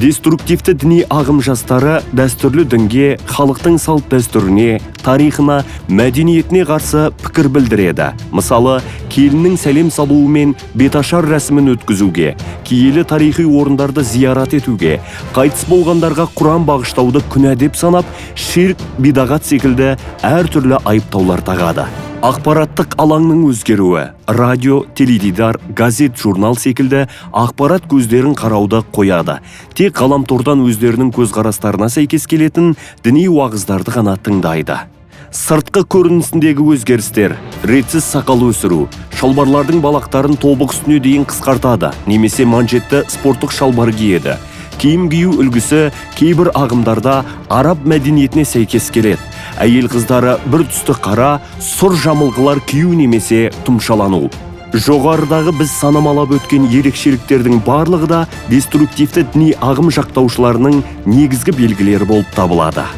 Деструктивті діни ағым жастары дәстүрлі дінге, халықтың салт дәстүріне, тарихына, мәдениетіне қарсы пікір білдіреді. Мысалы, келіннің сәлем салуы мен беташар рәсімін өткізуге, киелі тарихи орындарды зиярат етуге, қайтыс болғандарға Құран бағыштауды күнә деп санап, ширк, бидағат секілді әртүрлі айыптаулар тағады. Ақпараттық алаңның өзгеруі, радио, теледидар, газет, журнал секілді ақпарат көздерін қарауды қояды. Тек ғаламтордан өздерінің көзқарастарына сәйкес келетін діни уағыздарды ғана тыңдайды. Сыртқы көрінісіндегі өзгерістер, ретсіз сақал өсіру, шалбарлардың балақтарын тобық үстіне дейін қысқартады, немесе манжетті спорттық шалбар киеді. Киім кию үлгісі кейбір ағымдарда араб мәдениетіне сәйкес келеді. Әйел қыздары бір түсті қара, сұр жамылғылар кию немесе тұмшалану. Жоғарыдағы біз санамалап өткен ерекшеліктердің барлығы да деструктивті діни ағым жақтаушыларының негізгі белгілері болып табылады.